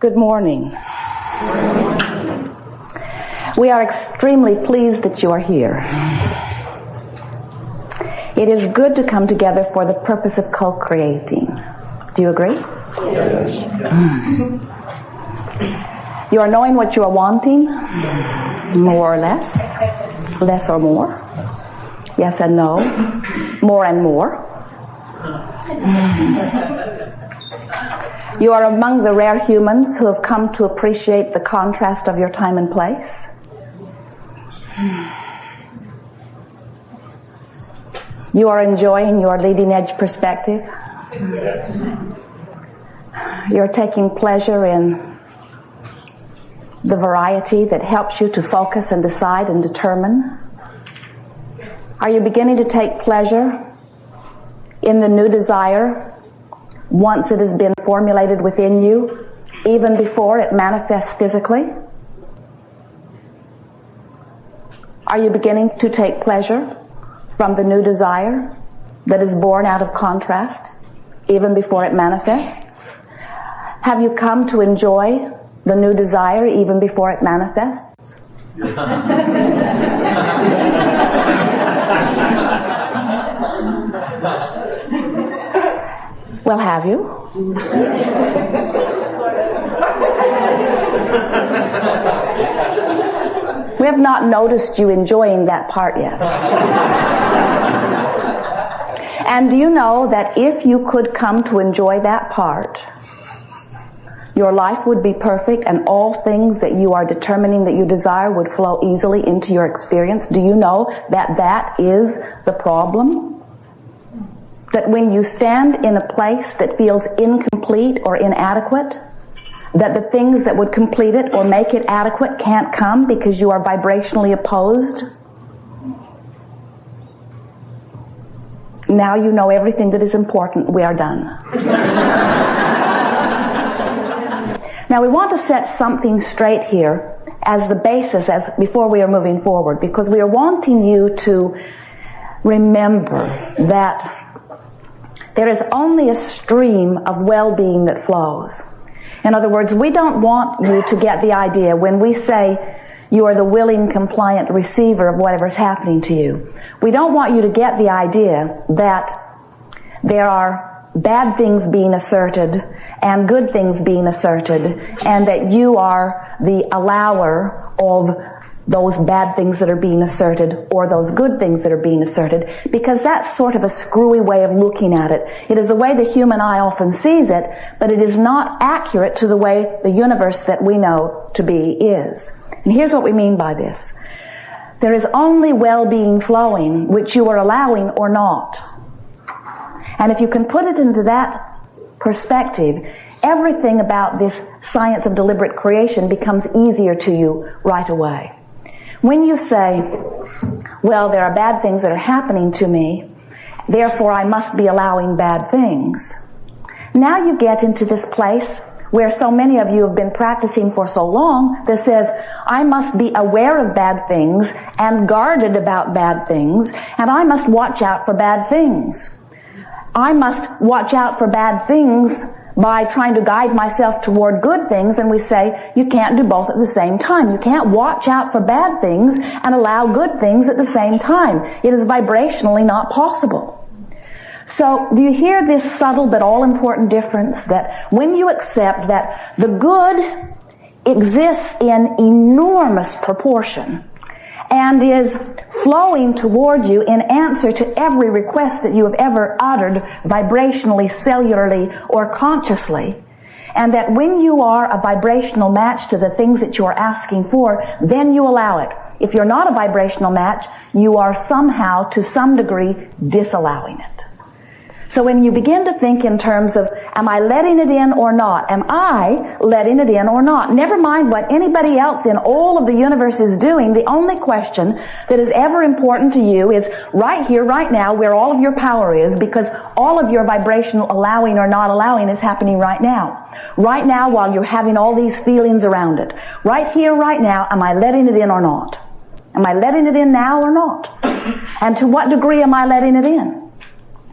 Good morning. We are extremely pleased that you are here. It is good to come together for the purpose of co-creating. Do you agree? Yes. You are knowing what you are wanting, more or less or more, yes and no, more and more. You are among the rare humans who have come to appreciate the contrast of your time and place. You are enjoying your leading edge perspective. You're taking pleasure in the variety that helps you to focus and decide and determine. Are you beginning to take pleasure in the new desire once it has been formulated within you, even before it manifests physically? Are you beginning to take pleasure from the new desire that is born out of contrast, even before it manifests? Have you come to enjoy the new desire even before it manifests? Well, have you? We have not noticed you enjoying that part yet. And do you know that if you could come to enjoy that part, your life would be perfect and all things that you are determining that you desire would flow easily into your experience? Do you know that that is the problem? That when you stand in a place that feels incomplete or inadequate, that the things that would complete it or make it adequate can't come because you are vibrationally opposed? Now you know everything that is important. We are done. Now we want to set something straight here as the basis as before we are moving forward, because we are wanting you to remember that there is only a stream of well-being that flows. In other words, we don't want you to get the idea when we say you are the willing, compliant receiver of whatever's happening to you. We don't want you to get the idea that there are bad things being asserted and good things being asserted, and that you are the allower of those bad things that are being asserted or those good things that are being asserted, because that's sort of a screwy way of looking at it. It is the way the human eye often sees it, but it is not accurate to the way the universe that we know to be is. And here's what we mean by this. There is only well-being flowing, which you are allowing or not. And if you can put it into that perspective, everything about this science of deliberate creation becomes easier to you right away. When you say, well, there are bad things that are happening to me, therefore I must be allowing bad things, now you get into this place where so many of you have been practicing for so long that says, I must be aware of bad things and guarded about bad things, and I must watch out for bad things. I must watch out for bad things by trying to guide myself toward good things, and we say, you can't do both at the same time. You can't watch out for bad things and allow good things at the same time. It is vibrationally not possible. So, do you hear this subtle but all-important difference, that when you accept that the good exists in enormous proportion and is flowing toward you in answer to every request that you have ever uttered vibrationally, cellularly, or consciously, and that when you are a vibrational match to the things that you are asking for, then you allow it. If you're not a vibrational match, you are somehow, to some degree, disallowing it. So when you begin to think in terms of, am I letting it in or not? Am I letting it in or not? Never mind what anybody else in all of the universe is doing. The only question that is ever important to you is right here, right now, where all of your power is, because all of your vibrational allowing or not allowing is happening right now. Right now, while you're having all these feelings around it. Right here, right now, am I letting it in or not? Am I letting it in now or not? And to what degree am I letting it in?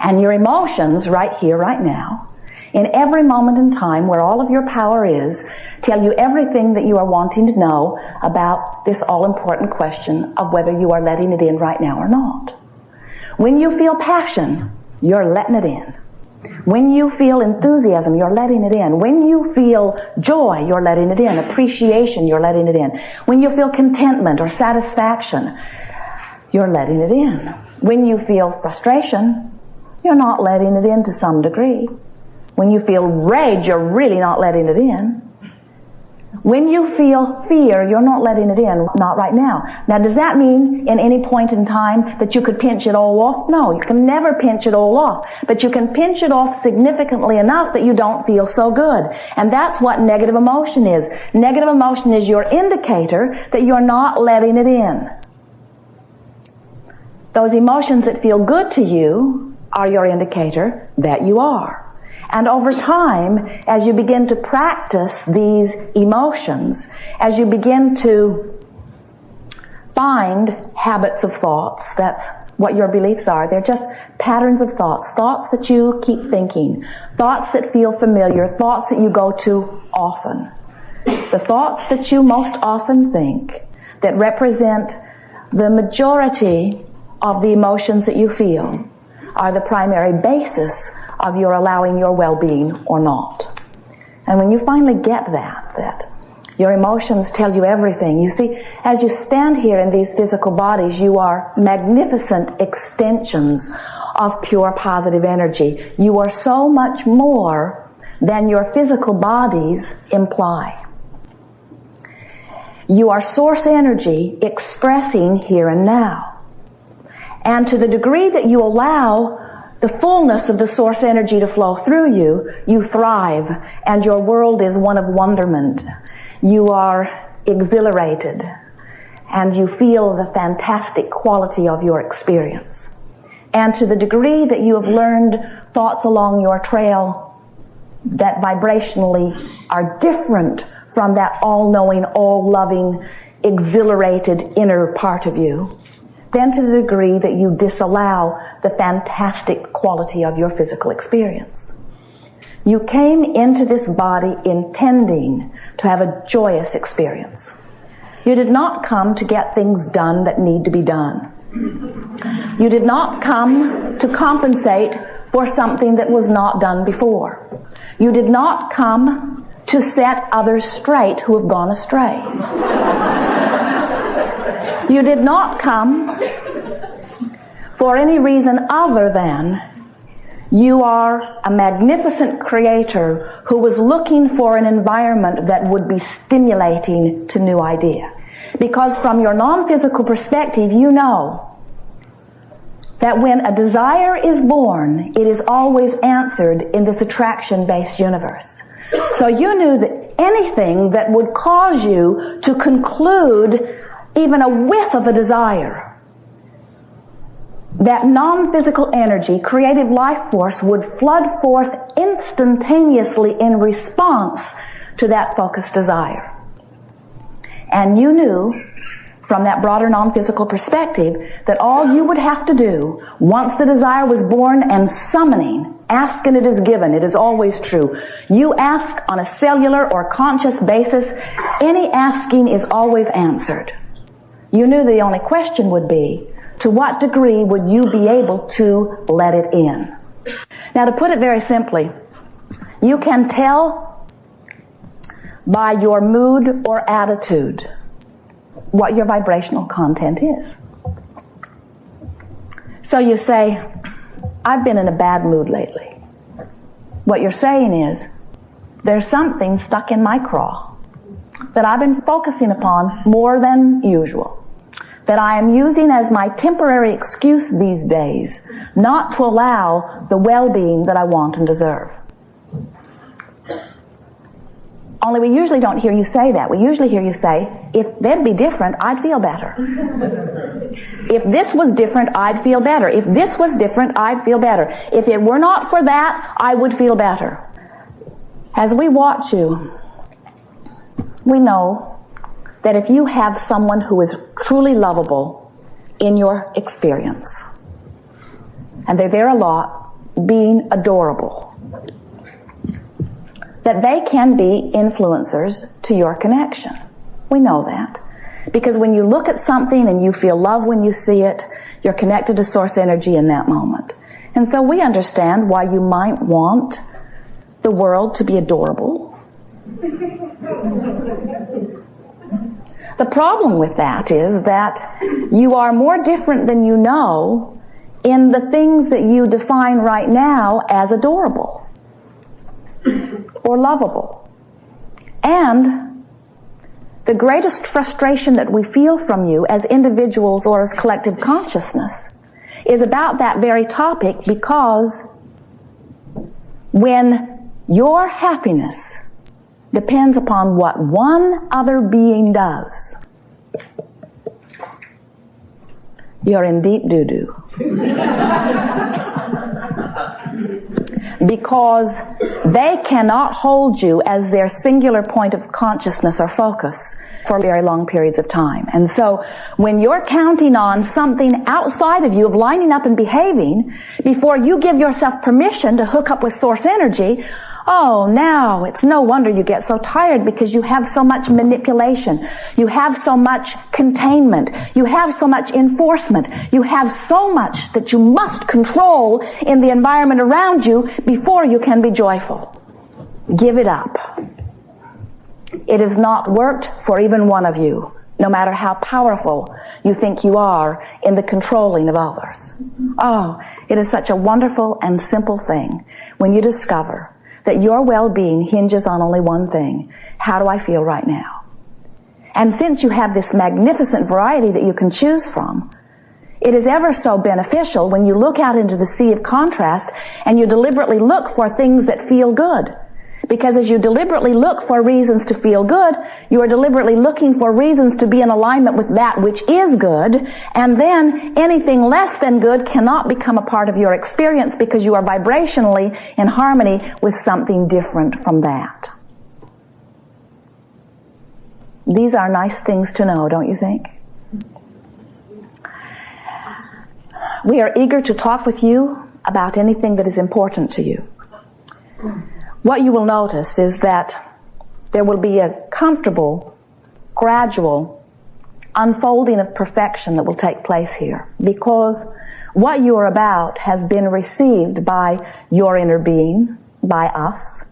And your emotions right here, right now, in every moment in time where all of your power is, tell you everything that you are wanting to know about this all-important question of whether you are letting it in right now or not. When you feel passion, you're letting it in. When you feel enthusiasm, you're letting it in. When you feel joy, you're letting it in. Appreciation, you're letting it in. When you feel contentment or satisfaction, you're letting it in. When you feel frustration, you're not letting it in to some degree. When you feel rage, you're really not letting it in. When you feel fear, you're not letting it in, not right now. Now, does that mean in any point in time that you could pinch it all off? No, you can never pinch it all off. But you can pinch it off significantly enough that you don't feel so good. And that's what negative emotion is. Negative emotion is your indicator that you're not letting it in. Those emotions that feel good to you are your indicator that you are. And over time, as you begin to practice these emotions, as you begin to find habits of thoughts, that's what your beliefs are. They're just patterns of thoughts, thoughts that you keep thinking, thoughts that feel familiar, thoughts that you go to often. The thoughts that you most often think that represent the majority of the emotions that you feel are the primary basis of your allowing your well-being or not. And when you finally get that your emotions tell you everything, you see, as you stand here in these physical bodies, you are magnificent extensions of pure positive energy. You are so much more than your physical bodies imply. You are source energy expressing here and now. And to the degree that you allow the fullness of the source energy to flow through you, you thrive, and your world is one of wonderment. You are exhilarated, and you feel the fantastic quality of your experience. And to the degree that you have learned thoughts along your trail that vibrationally are different from that all-knowing, all-loving, exhilarated inner part of you, then to the degree that you disallow the fantastic quality of your physical experience. You came into this body intending to have a joyous experience. You did not come to get things done that need to be done. You did not come to compensate for something that was not done before. You did not come to set others straight who have gone astray. You did not come for any reason other than you are a magnificent creator who was looking for an environment that would be stimulating to new idea. Because from your non-physical perspective, you know that when a desire is born, it is always answered in this attraction-based universe. So you knew that anything that would cause you to conclude even a whiff of a desire, that non-physical energy, creative life force, would flood forth instantaneously in response to that focused desire. And you knew, from that broader non-physical perspective, that all you would have to do, once the desire was born and summoning, ask and it is given. It is always true. You ask on a cellular or conscious basis, any asking is always answered. You knew the only question would be, to what degree would you be able to let it in? Now, to put it very simply, you can tell by your mood or attitude what your vibrational content is. So you say, I've been in a bad mood lately. What you're saying is, there's something stuck in my craw that I've been focusing upon more than usual, that I am using as my temporary excuse these days not to allow the well-being that I want and deserve. Only we usually don't hear you say that. We usually hear you say, if they'd be different, I'd feel better. If this was different, I'd feel better. If this was different, I'd feel better. If it were not for that, I would feel better. As we watch you, we know that if you have someone who is truly lovable in your experience, and they're there a lot, being adorable, that they can be influencers to your connection. We know that. Because when you look at something and you feel love when you see it, you're connected to source energy in that moment. And so we understand why you might want the world to be adorable. The problem with that is that you are more different than you know in the things that you define right now as adorable or lovable. And the greatest frustration that we feel from you as individuals or as collective consciousness is about that very topic, because when your happiness depends upon what one other being does, you're in deep doo-doo. Because they cannot hold you as their singular point of consciousness or focus for very long periods of time. And so when you're counting on something outside of you of lining up and behaving before you give yourself permission to hook up with source energy, oh, now it's no wonder you get so tired, because you have so much manipulation. You have so much containment. You have so much enforcement. You have so much that you must control in the environment around you before you can be joyful. Give it up. It has not worked for even one of you, no matter how powerful you think you are in the controlling of others. Oh, it is such a wonderful and simple thing when you discover that your well-being hinges on only one thing. How do I feel right now? And since you have this magnificent variety that you can choose from, it is ever so beneficial when you look out into the sea of contrast and you deliberately look for things that feel good. Because as you deliberately look for reasons to feel good, you are deliberately looking for reasons to be in alignment with that which is good, and then anything less than good cannot become a part of your experience, because you are vibrationally in harmony with something different from that. These are nice things to know, don't you think? We are eager to talk with you about anything that is important to you. What you will notice is that there will be a comfortable, gradual unfolding of perfection that will take place here, because what you are about has been received by your inner being, by us.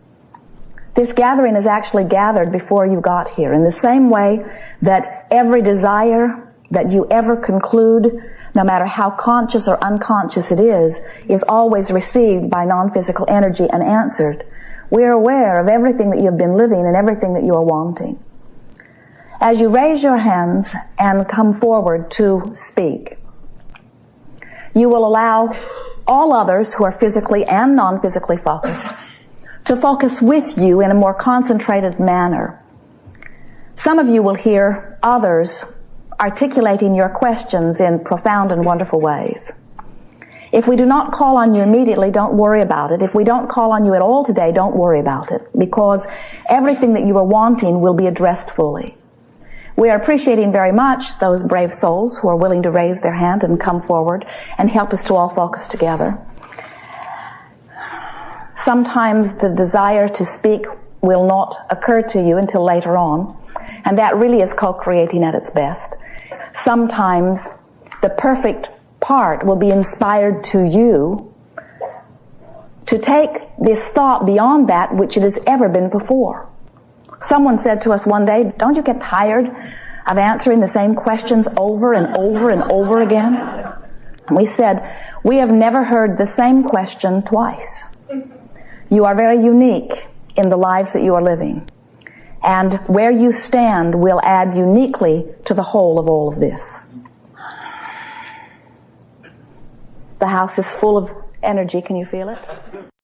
This gathering is actually gathered before you got here, in the same way that every desire that you ever conclude, no matter how conscious or unconscious it is always received by non-physical energy and answered. We are aware of everything that you have been living and everything that you are wanting. As you raise your hands and come forward to speak, you will allow all others who are physically and non-physically focused to focus with you in a more concentrated manner. Some of you will hear others articulating your questions in profound and wonderful ways. If we do not call on you immediately, don't worry about it. If we don't call on you at all today, don't worry about it, because everything that you are wanting will be addressed fully. We are appreciating very much those brave souls who are willing to raise their hand and come forward and help us to all focus together. Sometimes the desire to speak will not occur to you until later on, and that really is co-creating at its best. Sometimes the perfect part will be inspired to you to take this thought beyond that which it has ever been before. Someone said to us one day, don't you get tired of answering the same questions over and over and over again? And we said, we have never heard the same question twice. You are very unique in the lives that you are living. And where you stand will add uniquely to the whole of all of this. The house is full of energy. Can you feel it?